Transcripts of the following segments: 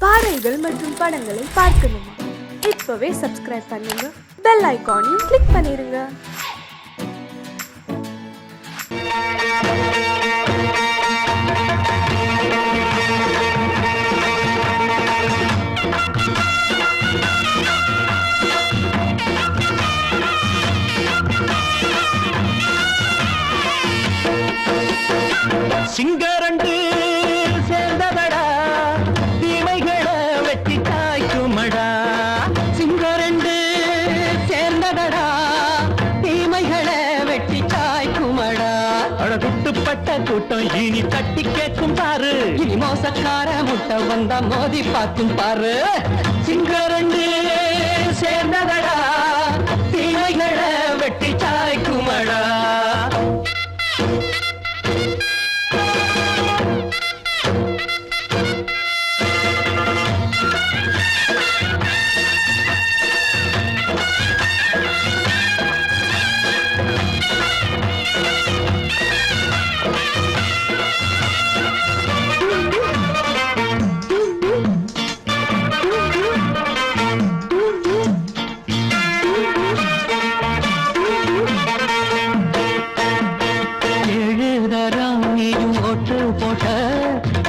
பாடல்கள் மற்றும் படங்களை பார்க்கணுமா? இப்பவே சப்ஸ்கிரைப் பண்ணுங்க, பெல் ஐகானையும் கிளிக் பண்ணிருங்க. சிங்கரண்டு சேர்ந்ததடா, தீமைகளை வெட்டி காய்க்குமடா. சிங்கரண்டு சேர்ந்ததடா, தீமைகளை வெட்டி காய்க்குமடா. அழகுட்டுப்பட்ட கூட்டம் இனி தட்டி கேட்கும் பாரு, இனி மோசக்கார முட்டை வந்தா மோதி பார்க்கும் பாரு. சிங்கரண்டு சேர்ந்ததடா, தீமைகளை வெட்டி காய்க்குமடா.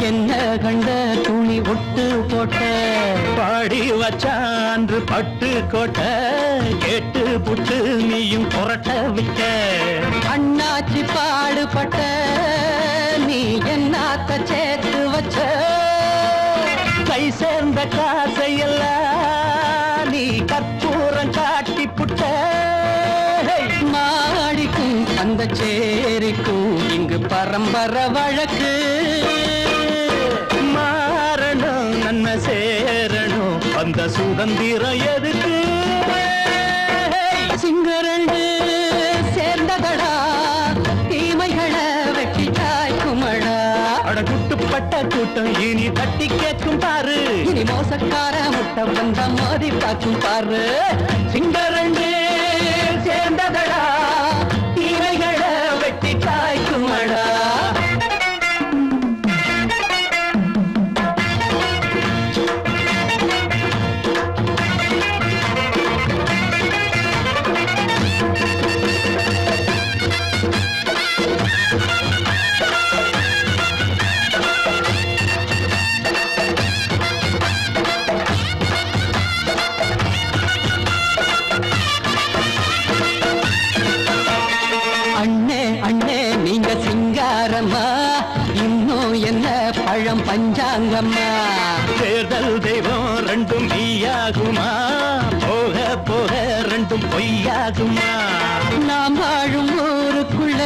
என்ன கண்ட துணி ஒட்டு போட்ட பாடி வச்சான்று பட்டு கோட்ட கேட்டு புட்டு நீயும் புரட்ட விட்ட. அண்ணாச்சி பாடுபட்ட நீ என்னாத்த சேர்த்து வச்ச. கை சேர்ந்த காசையெல்லாம் நீ கற்பூரம் காட்டி புட்ட. மாடிக்கும் அந்த சேரிக்கும் இங்கு பரம்பரை வழக்கு. மாறணும் நன்மை சேரணும், அந்த சுதந்திரம் எதுக்கு? சிங்கரண்டு சேர்ந்ததடா, தீமைகளை வெட்டி காய்க்குமடா. அடகுட்டுப்பட்ட கூட்டம் இனி தட்டி கேட்கும் பாரு, இனி மோசக்கார முட்டை வந்த மோதி பார்க்கும் பாரு. சிங்கரண்டு சேர்ந்ததடா, தீமைகளை வெட்டி காய்க்குமடா. நீங்க சிங்காரம்மா, இன்னும் என்ன பழம் பஞ்சாங்கம்மா. தேர்தல் தெய்வம் ரெண்டும் மெய்யாகுமா, போக போக ரெண்டும் பொய்யாகுமா. நாம் வாழும் ஊருக்குள்ள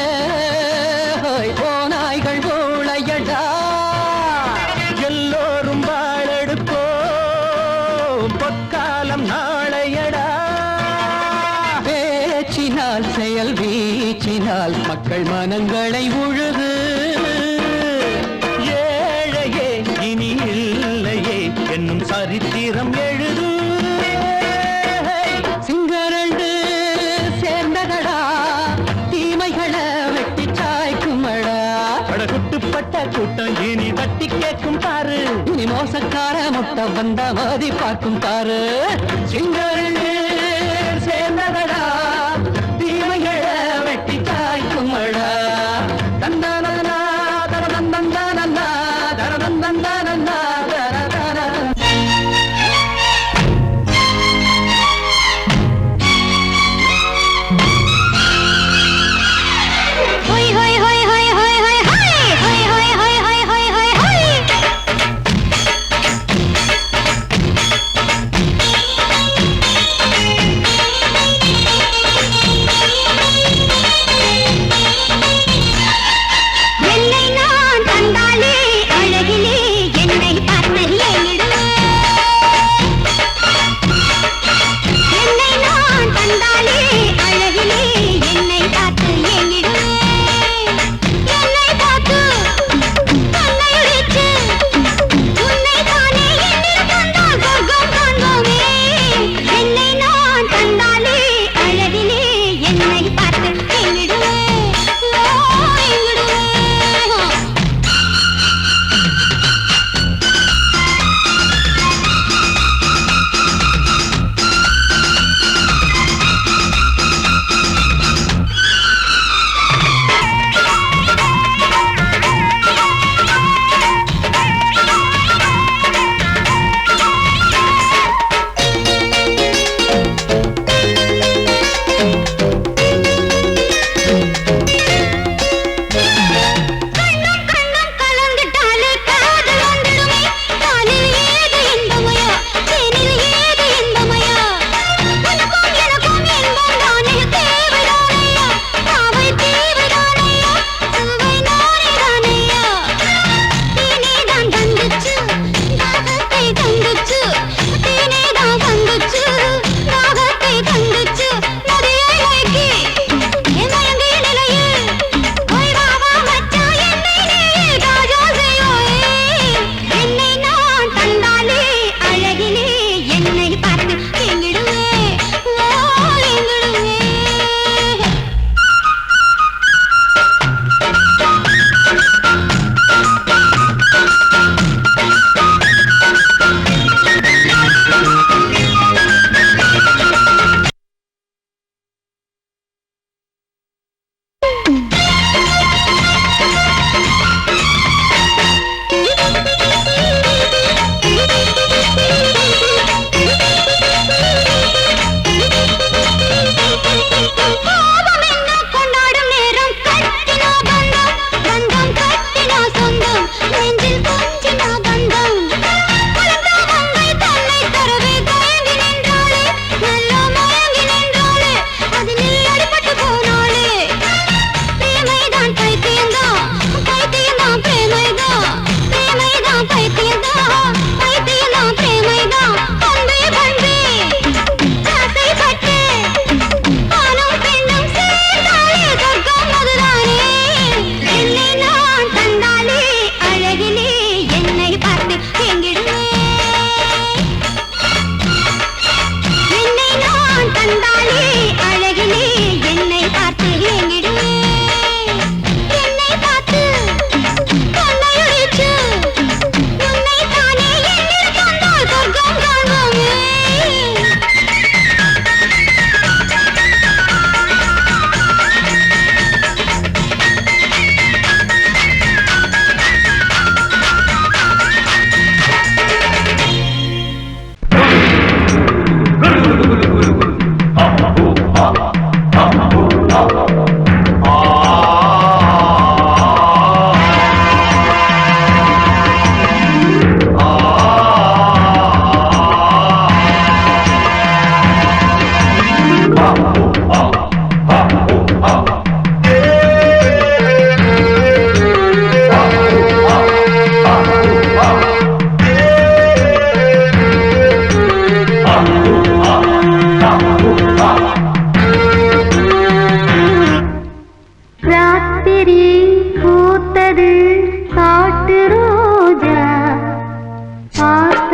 ஓநாய்கள் ஊழையடா. எல்லோரும் வாழெடுப்போ, பொற்காலம் நாளையடா. பேச்சினால் செயல் வீச்சினால் மக்கள் மனங்களை உழுது. ஏழையே இனி இல்லையே என்னும் சரித்திரம் எழுது. சிங்கரண்டு சேர்ந்ததடா, தீமைகளை வெட்டி சாய்க்குமடா. அடகுட்டுப்பட்ட கூட்டம் இனி தட்டி கேட்கும் பாரு, இனி மோசக்கார முட்டை வந்த மோதி பார்க்கும் பாரு. சிங்கரண்டு சேர்ந்ததடா, தீமைகளை வெட்டி காய்க்குமடா. தந்தனனா தரதந்தந்தனனா தரதந்தந்தனனா தரதன. ஹோய் ஹோய் ஹோய் ஹோய் ஹோய் ஹோய் ஹோய் ஹோய் ஹோய் ஹோய் ஹோய் ஹோய் ஹோய்.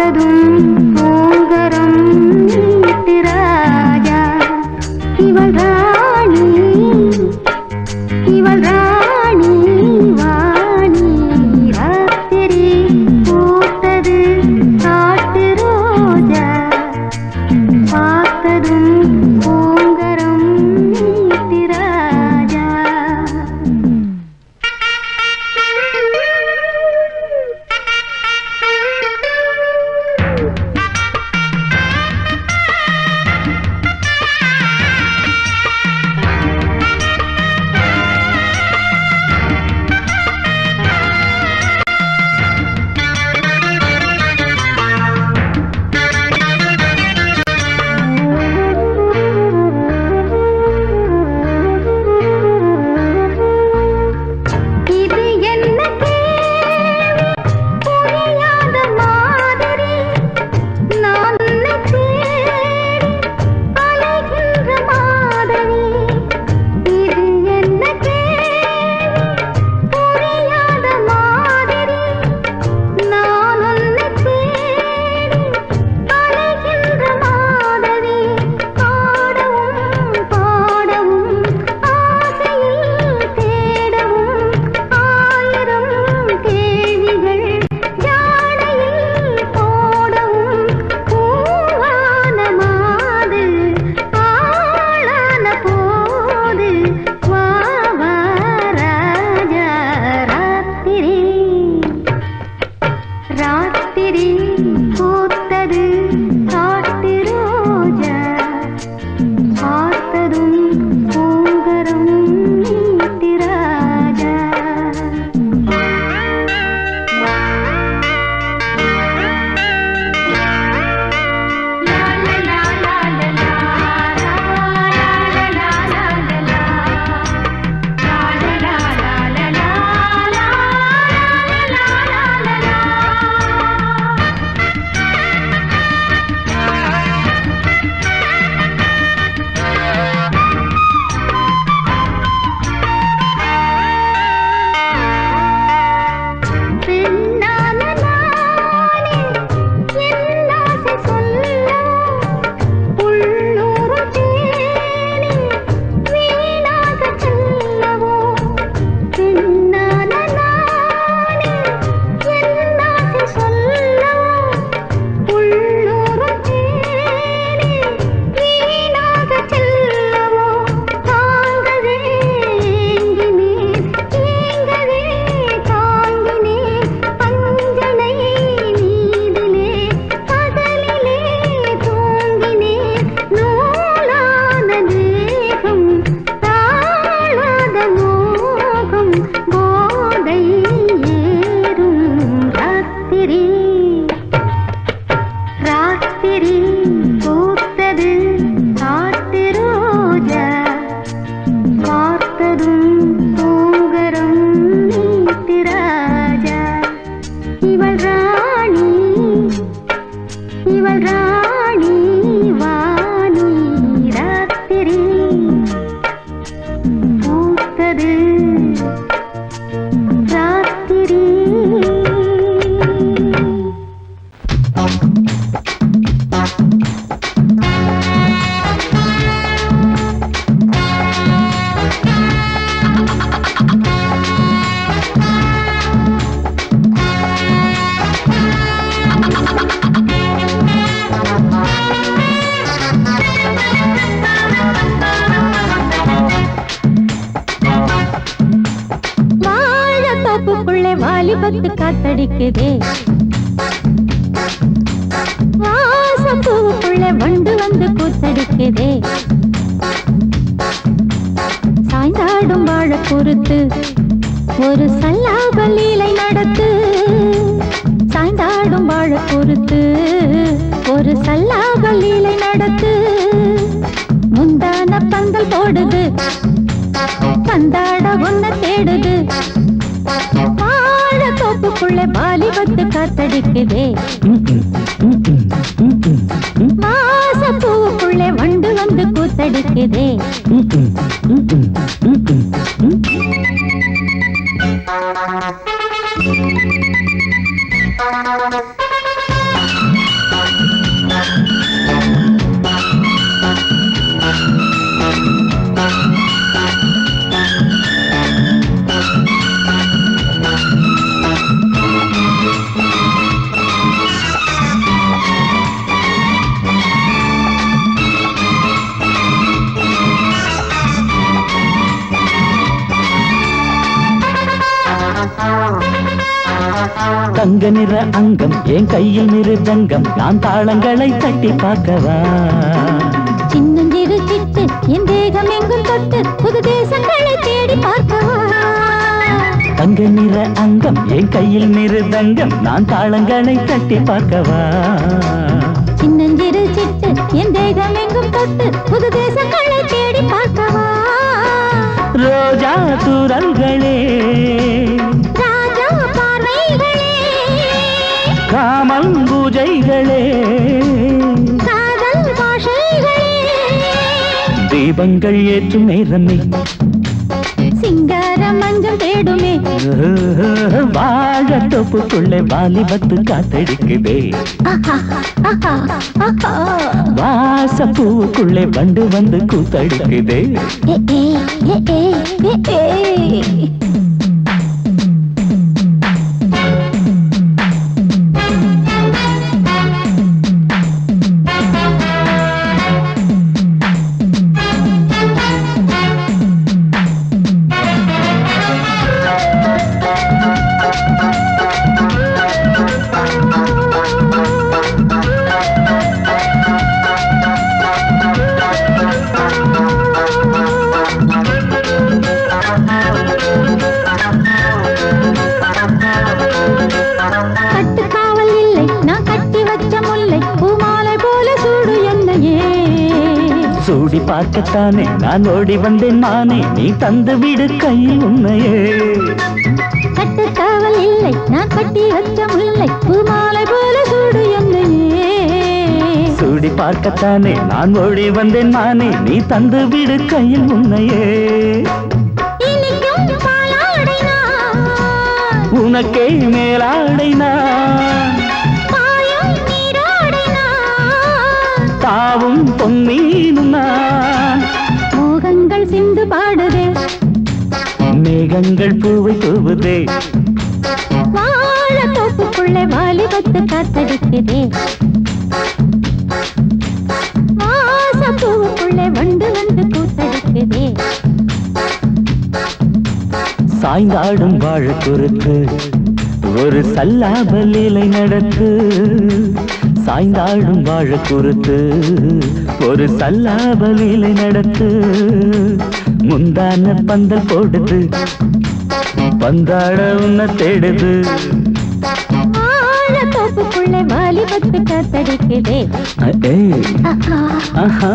பார்த்ததும் பூங்கரம் நீட்டு ராஜா இவள் ராணி வாணி ராத்திரி பூத்தது காட்டு ரோஜா பார்த்ததும் பூங்கரம் நீட்டு ராஜா இது என்ன புரியாத மாதிரி நான் உன்னை தேடி அலைகின்ற மாதிரி இது என்ன புரியாத மாதிரி நான் உன்னை தேடி அலைகின்ற மாதிரி பாடவும் ஆசையில் தேடவும் ஆயிரம் கேள்விகள் ஜாடையில் போடவும் பூவான மாது ஆளான போது வா வா ராஜா ராத்திரி பூத்தது காட்டு ரோஜா பார்த்ததும் பூங்கரம் நீட்டு ராஜா பெண்ணான நானே என் ஆசை சொல்லவோ உள்ளூரும் தேனே வீணாகச் செல்லவோ பெண்ணான நானே என் ஆசை சொல்லவோ உள்ளூரும் தேனே வீணாகச் செல்லவோ தாங்கவே ஏங்கினேன் ஏங்கவே தாங்கினேன் பஞ்சனை நீதிலே பகலிலே தூங்கினேன் நூலான தேகம் தாழாத மோகம் போதை ஏறும் ராத்திரி பூத்தது காட்டு ரோஜா பார்த்ததும் பூங்கரம் நீட்டு ராஜா இவள் ராணி வாணி ராத்திரி பூத்தது ராத்திரி வாழத்தோப்புக்குள்ளே வாலிபத்து காத்தடிக்குதே வாசப்பூவுக்குள்ளே வண்டு வந்து கூத்தடிக்குதே சாய்ந்தாடும் வாழ பொறுத்து ஒரு சல்லாப லீலை நடத்து சாய்ந்தாடும் வாழ பொறுத்து ஒரு சல்லாப லீலை நடத்து முந்தான பந்தல் போடுது பந்தாட ஒன்ன தேடுது வாழத்தோப்புக்குள்ளே வாலிபத்து காத்தடிக்குதே மாசப்பூவுக்குள்ளே வண்டு வந்து கூத்தடிக்குதே தங்க நிற அங்கம் என் கையில் மிருதங்கம் நான் தாளங்களை தட்டி பார்க்கவா சின்னஞ்சிறு சிட்டு என் தேகம் எங்கும் தொட்டு புது தேசங்களை தேடி பார்க்கவா தங்க நிற அங்கம் என் கையில் மிருதங்கம் நான் தாளங்களை தட்டி பார்க்கவா சின்னஞ்சிறு சிட்டு என் தேகம் எங்கும் தொட்டு புது தேசங்களை தேடி பார்க்கவா ரோஜா தூரல்களே ராஜா பார்வைகளே காமல் பூஜைகளே காதல் பாஷைகளே தீபங்கள் ஏற்றும் நேரமே சிங்கார மஞ்சள் தேடுமே வாழ தொப்புக்குள்ளே வாலிபத்து காத்தடிக்குதே வாச பூவுக்குள்ளே வண்டு வந்து கூத்தடிக்குதே கட்டுக்காவல் இல்லை நான் கட்டி வச்ச முல்லை பூமாலை போல சூடு என்னையே சூடி பார்க்கத்தானே நான் ஓடி வந்தேன் மானே நீ தந்து விடு கையில் உன்னையே கட்டுக்காவல் இல்லை நான் கட்டி வச்ச முல்லை பூமாலை போல சூடு என்னையே சூடி பார்க்கத்தானே நான் ஓடி வந்தேன் மானே நீ தந்து விடு கையில் உன்னையே இனிக்கும் பாலாடை நான் உனக்கே மேலாடை நான் பாயும் நீராடை நான் தாவும் பொன்னீனும் நான் மோகங்கள் சிந்து பாடுதே மேகங்கள் பூவை தூவுதே வாழ தோப்புக்குள்ளே வாலிபத்து காத்தடிக்குதே வாச பூவுக்குள்ளே வண்டு வந்து கூத்தடிக்குதே சாய்ந்தாடும் வாழ குறுக்கு ஒரு சல்லாப லீலை நடக்கு சாய்ந்தாடும் வாழ குறுக்கு ஒரு சல்லாப லீலை நடக்கு முந்தான பந்தல் போடுது பந்தாட உன்னை தேடுது வாழ தோப்புக்குள்ளே வாலிபத்து காத்தடிக்குதே ஆஹா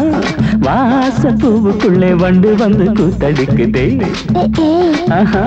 வாச பூவுக்குள்ளே வண்டு வந்து கூத்தடிக்குதே ஆஹா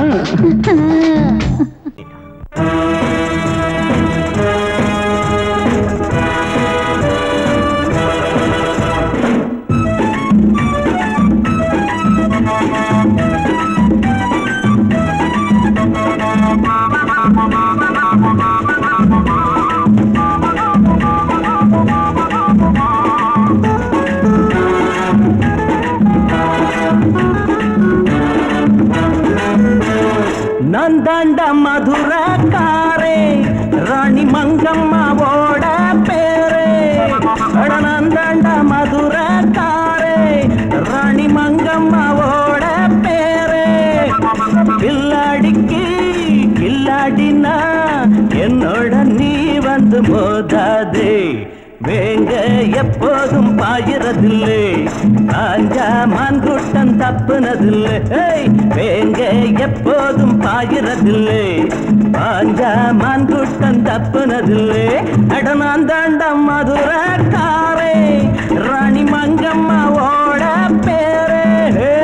நான் தாண்டா மதுரக்காரே ராணி மங்கம்மாவோட பேரே அட நான் தாண்டா மதுரக்காரே ராணி மங்கம்மாவோட பேரே கில்லாடிக்கு கில்லாடினா என்னோட நீ வந்து மோதாதே வேங்க எப்போதும் பாயிரதில்லை காஞ்சா மான்கூட்டம் தப்புனதில்லை வேங்க எப்போதும் பாயிரதில்லை காஞ்சா மான்கூட்டம் தப்புனதில்லை அட நான் தாண்டா மதுரக்காரே ராணி மங்கம்மாவோட பேரே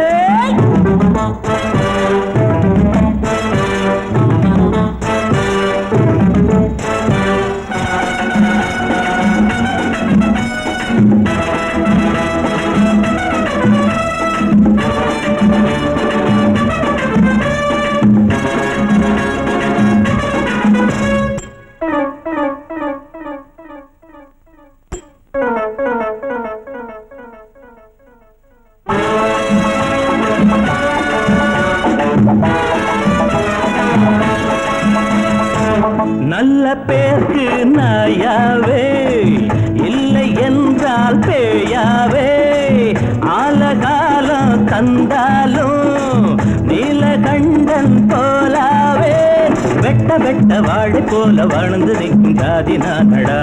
நட்ட வாழை போல வாழ்ந்து நிற்கும் ஜாதி நானடா.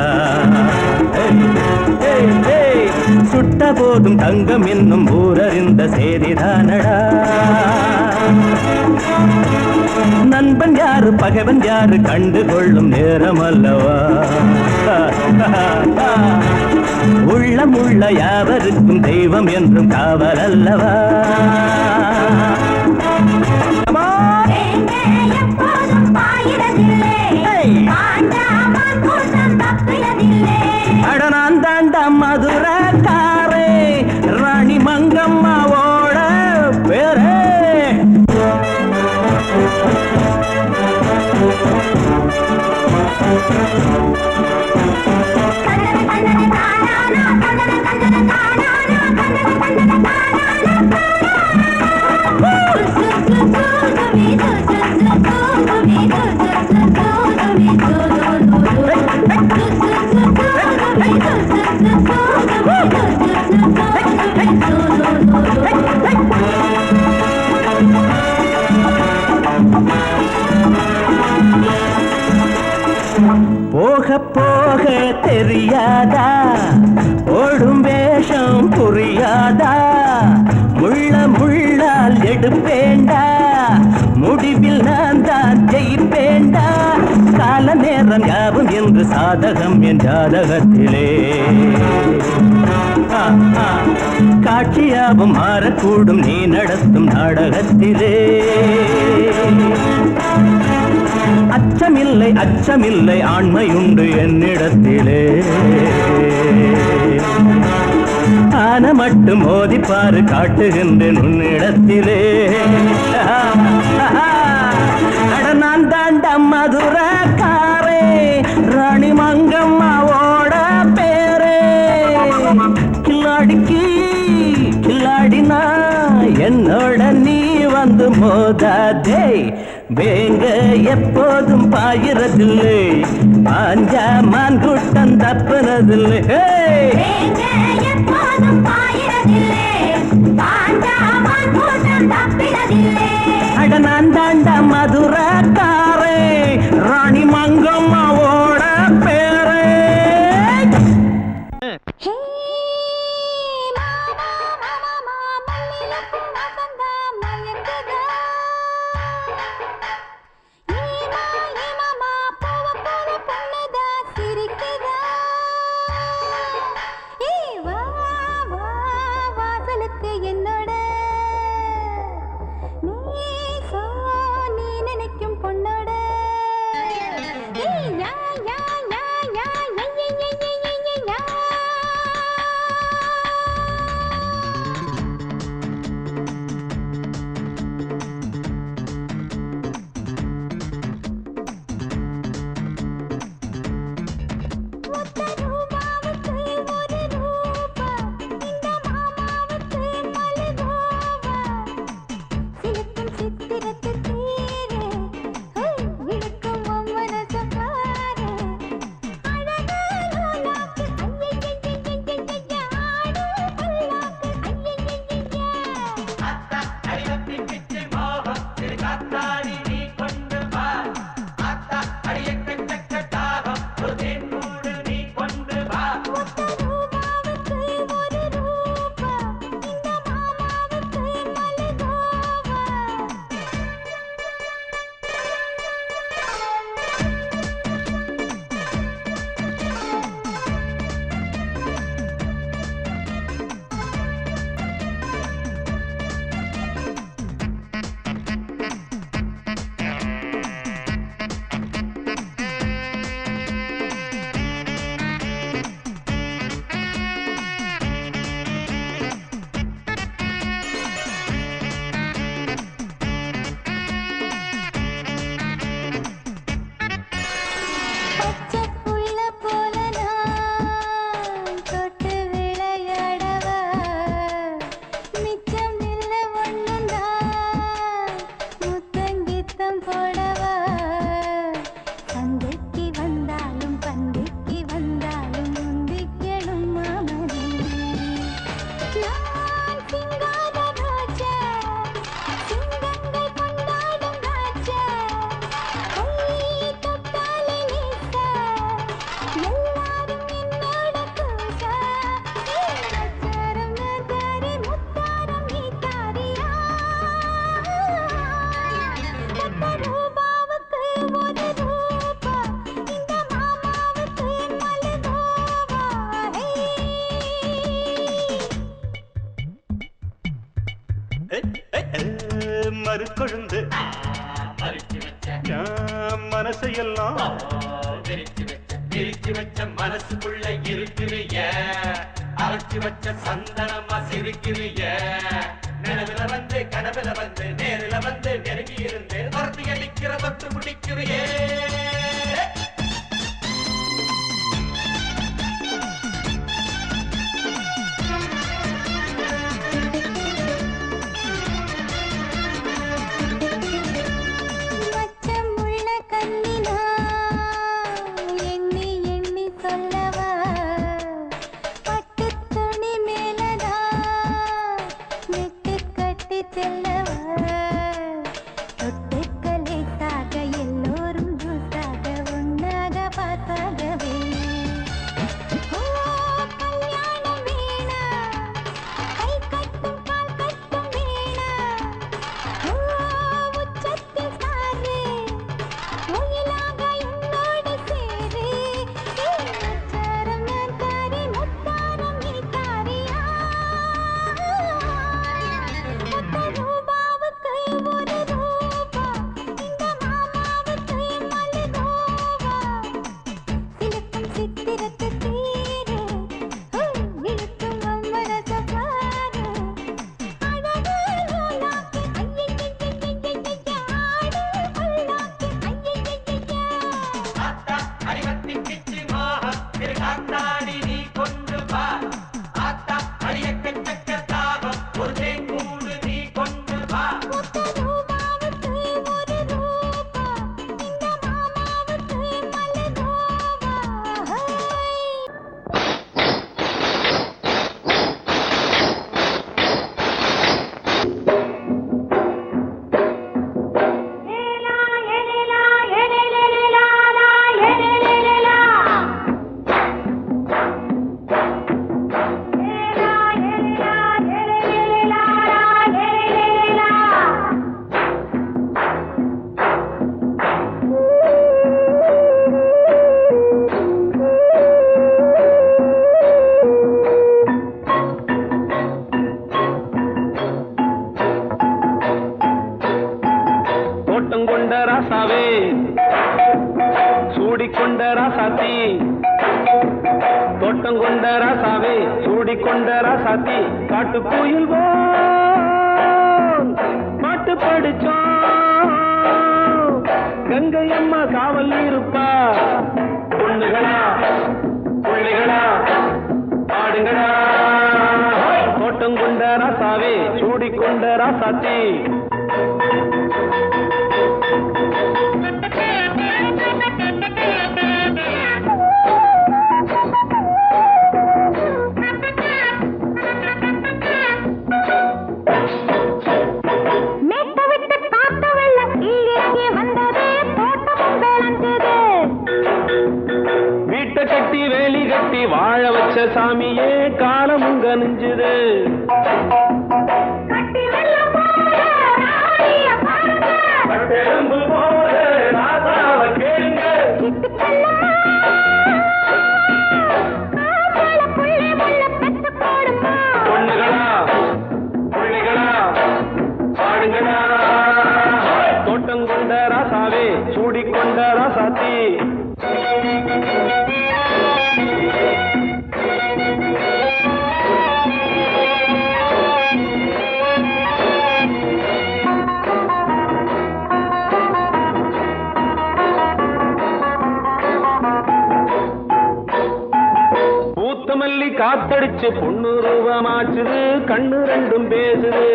சுட்ட போதும் தங்கம் என்னும் ஊரறிந்த சேதிதானடா. நண்பன் யாரு பகைவன் யாரு கண்டு கொள்ளும் நேரம் அல்லவா. உள்ளம் உள்ள யாவருக்கும் தெய்வம் என்றும் காவல் அல்லவா. அட நான் தாண்டா மதுரக்காரே ராணி மங்கம்மாவோட பேரே. போக போக தெரியாதா ஓடும் வேஷம் புரியாதா. முள்ள முள்ளால் எடுப்பேண்டா முடிவில் நான் தான் ஜெயிப்பேண்டா. கால நேரம் யாவும் என்று சாதகம் என் ஜாதகத்திலே. காட்சியாவும் மாறக்கூடும் நீ நடத்தும் நாடகத்திலே. அச்சமில்லை அச்சமில்லை ஆண்மையுண்டு என்னிடத்திலே. ஆன மட்டும் மோதிப்பாரு காட்டுகின்றேன் உன்னிடத்திலே. அட நான் தாண்டா மதுரக்காரே ராணி மங்கம்மாவோட பேரே. கில்லாடிக்கு கில்லாடினா என்னோட நீ வந்து மோதாதே. வேங்க எப்போதும் பாயிரதில்லை பாஞ்சா மான் கூட்டம் தப்புனதில்லை. அட நான் தாண்டா மதுரக்காரே ராணி மங்கம்மாவோட பேரே. என்னோட நீ நினைக்கும் வறுக்கொழுந்து மனசையெல்லாம் பிரிச்சு வச்ச மனசுக்குள்ள இருக்கிறிய அரைச்சு வச்ச சந்தனமா சிரிக்கிறிய நிலவுல வந்து கனவுல வந்து நேரில வந்து நெருங்கி இருந்து மரத்து அடிக்கிற தொட்டு முடிக்கிறியே காட்டுக்குயில் பாட்டு படிச்சோம் கங்கை அம்மா காவல் இருப்பா பொண்ணுகளா பிள்ளைகளா பாடுங்களா தோட்டம் கொண்ட ராசாவே சூடிக்கொண்ட ராசாத்தி வாழ வச்ச சாமியே காலம் உங்க நெஞ்சுது பொண்ணுகளா பிள்ளைகளா பாடுங்களா தோட்டம் கொண்ட ராசாவே சூடிக்கொண்ட ராசாத்தி காத்தடிச்சு பொண்ணு ரூபமாச்சுது கண்ணு ரெண்டும் பேசுது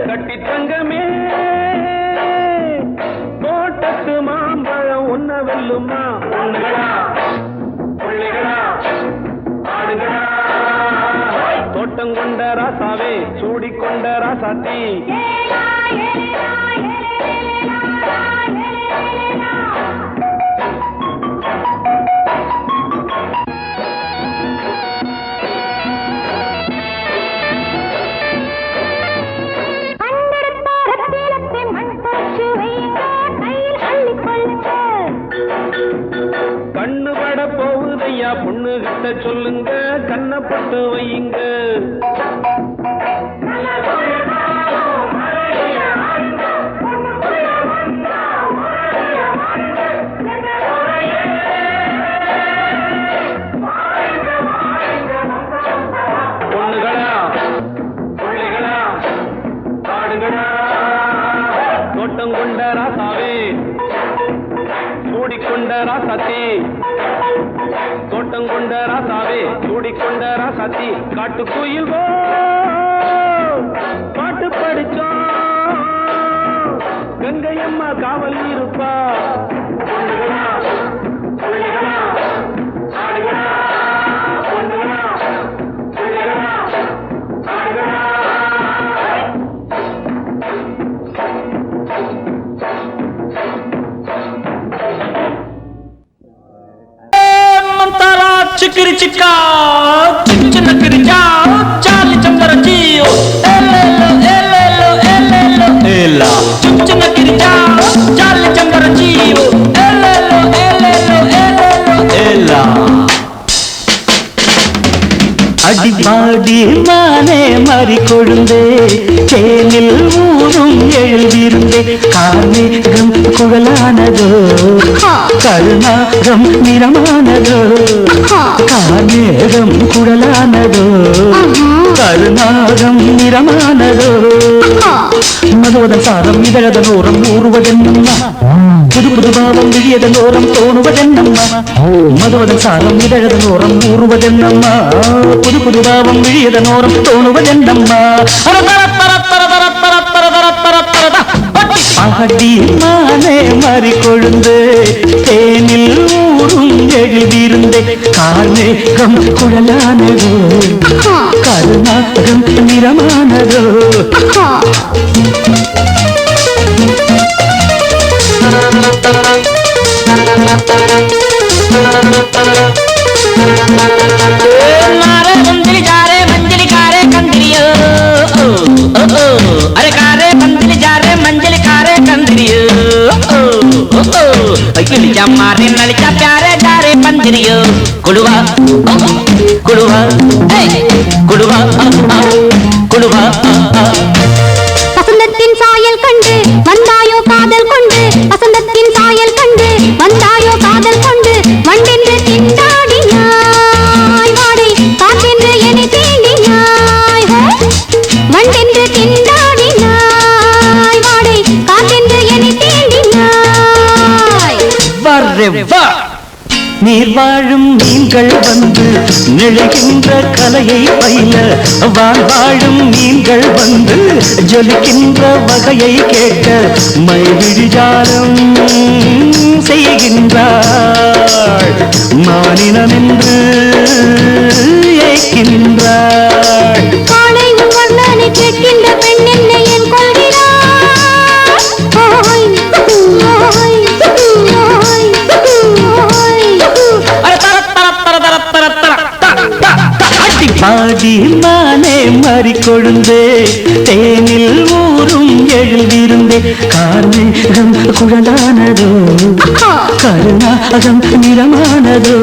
கட்டி தங்கமே தோட்டத்து மாம்பழம் ஒன்ன வெல்லுமா பொண்ணுகளா பிள்ளைகளா ஆடுகளா தோட்டம் கொண்ட ராசாவே சூடிக்கொண்ட ராசாத்தி மண் போச்சு வையுங்க பொட்டு வையுங்க. பொண்ணுகளா பிள்ளைகளா பாடுகளா தோட்டம் கொண்ட ராசாவே சூடிக்கொண்ட ராசாத்தி தோட்டம் கொண்ட ராசாவே சூடிக்கொண்ட ராசாத்தி காட்டுக்குயில் பாட்டு படிச்சோம் கங்கையம்மா காவல் இருப்பா. பொண்ணுகளா பிள்ளைகளா ஆடுகளா பொண்ணுகளா பிள்ளைகளா ஆடுகளா. చిక్కిరి చిక్కా చిన్న కిరిచా చాలి చందరచి ఎల్లెల్లో ఎల్లెల్లో ఎల్లెల్లో ఎల్లా చిన్న కిరిచా చాలి చందరచి ఎల్లెల్లో ఎల్లెల్లో ఎల్లెల్లో ఎల్లా அடிபாடி மானே மறி கொழுந்தே தேனில் ஊரும் எழுதிருந்தே கார்மேகம் குழலானதோ கருணாகம் நிறமானதோ கார்மேகம் குழலானதோ கருணாகம் நிறமானதோ மதுவதன் சாரம் இதழதன் ஓரம் ஊறுவதென்னம்மா புது புது பாவம் விழியதன் ஓரம் தோணுவதென்னம்மா மதுவதன் சாரம் இதழதன் ஓரம் ஊறுவதென்னம்மா புது புது பாவம் விழியதன் ஓரம் தோணுவதென்னம்மா. அடி மானே மறி கொழுந்து தேனில் ஊரும் எழுதியிருந்தே கார்மேகம் குழலானதோ கருணாகம் நிறமானதோ. मंदिर जा रे मंजिल कारे कंदरियो अरे कारे मंदिर जा रे मंजिल कारे कंदरियो किलिचा मारे नलिचा प्यारे जा रे पंजरियो कुड़वा कुड़वा कुड़वा कुड़वा. வசந்தத்தின் சாயல் கண்டு வந்தாயோ காதல் கொண்டு வசந்தத்தின் சாயல் கண்டு வந்தாயோ காதல் கொண்டு வண்டென்று திண்டாடினாய் வாடை காற்றென்று என்னை தீண்டினாய் வண்டென்று திண்டாடினாய் வாடை காற்றென்று என்னை தீண்டினாய். நீர் வாழும் மீன்கள் வந்து நெழுகின்ற கலையை பயில வாழும் மீன்கள் வந்து ஜொலிக்கின்ற வகையை கேட்க மைவிழிஜாலம் செய்கின்றாள் மானினம் என்று ஏற்கின்றாள். காலை வர்ணனை கேட்கின்ற பெண் என்னை என் கொள்கிறாள். பாடி மானே மறி கொழுந்தே தேனில் ஊரும் எழுதியிருந்தே கார்மேகம் குழலானதோ கருணாகம் நிறமானதோ.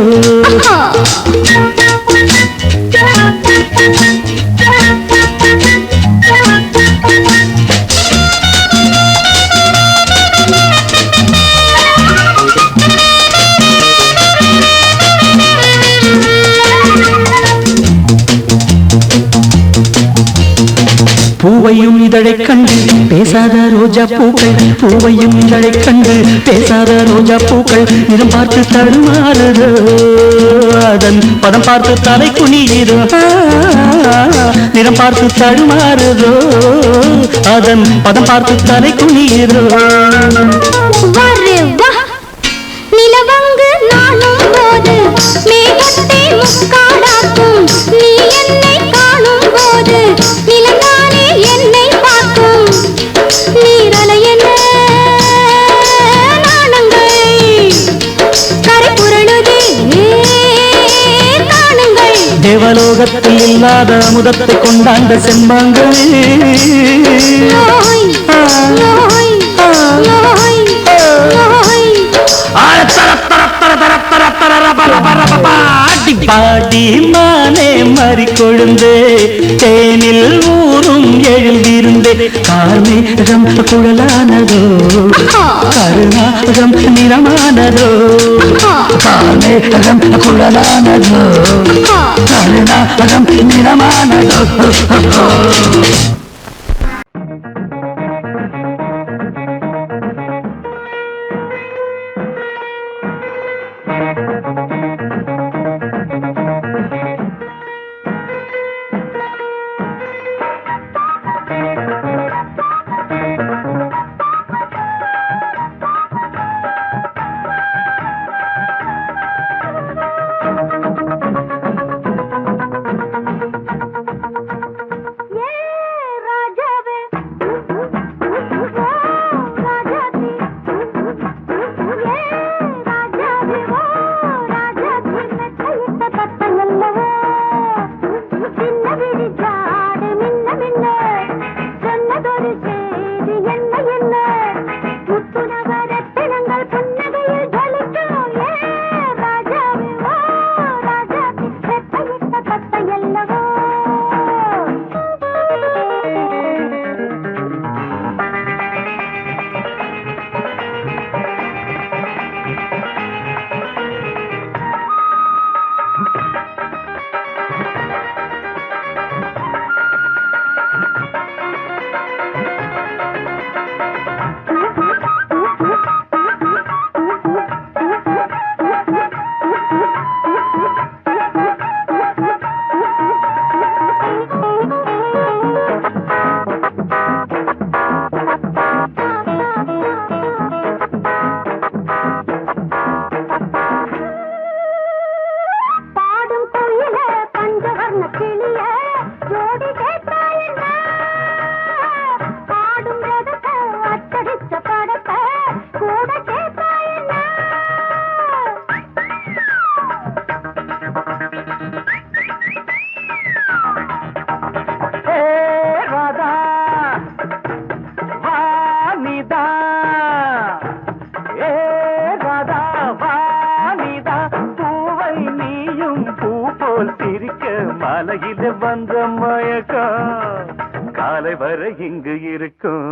பூவையும் இதழைக் கண்டு பேசாத ரோஜா பூக்கள் பூவையும் இதழைக் கண்டு பேசாத ரோஜா பூக்கள் நிறம் பார்த்து தடுமாறுதோ அதன் பதம் பார்த்து தலை குனியுதோ நிறம் பார்த்து தடுமாறுதோ அதன் பதம் பார்த்து தலை குனியுதோ. நிலவங்கு நானும் போது மேகத்தை முக்காடாக்கும் நீ என்னை காணும் போது நிலங்கானே என்னை பார்க்கும் நீரலையென நாணங்கள் கரை புரளுதே காணுங்கள். தேவலோகத்தில் இல்லாத அமுதத்தை கொண்டாண்ட செம்பாங்களே பாடி மானே மறி கொழுந்து தேனில் ஊறும் எழுந்திருந்தே கார்மேகம் குழலானதோ கருணாகம் நிறமானதோ கார்மேகம் குழலானதோ கருணாகம் நிறமானதோ மாலையில வந்த மயக்கம் காலை வரை இங்கு இருக்கும்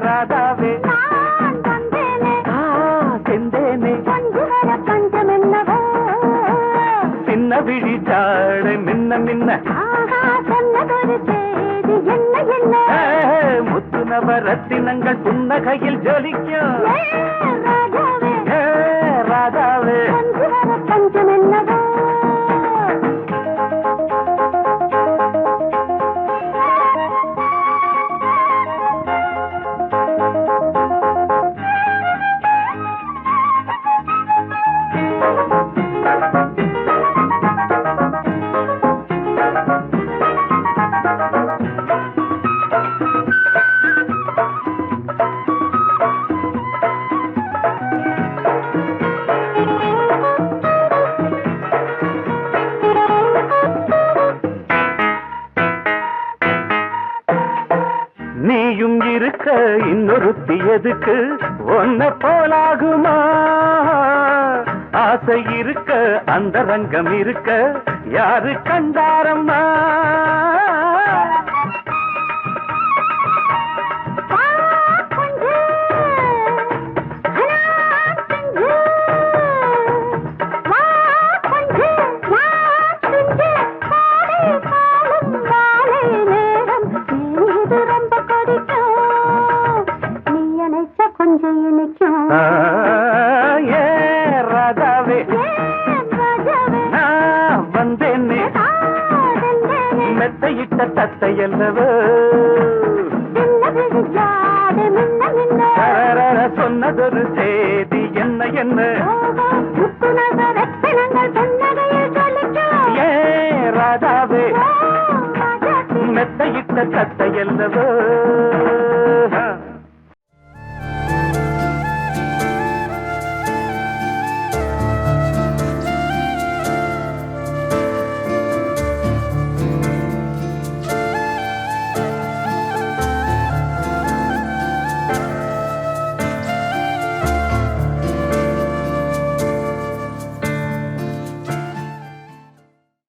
ராதாவே செந்தேனே சின்ன விழி சாடு மின்ன மின்ன முத்து நவரத்தினங்கள் புன்னகையில் ஜொலிக்கும் ராதாவே நீயும் இருக்க இன்னொருத்தி எதுக்கு ஒன்ன போலாகுமா ஆசை இருக்க அந்த ரங்கம் இருக்க யாரு கண்டாரம்மா ராதாவே நான் வந்தேனே மெத்தையிட்ட தத்தையல்லவோ சொன்னதொரு செய்தி என்ன என்ன ஏ ராதாவே மெத்தையிட்ட தத்தையல்லவோ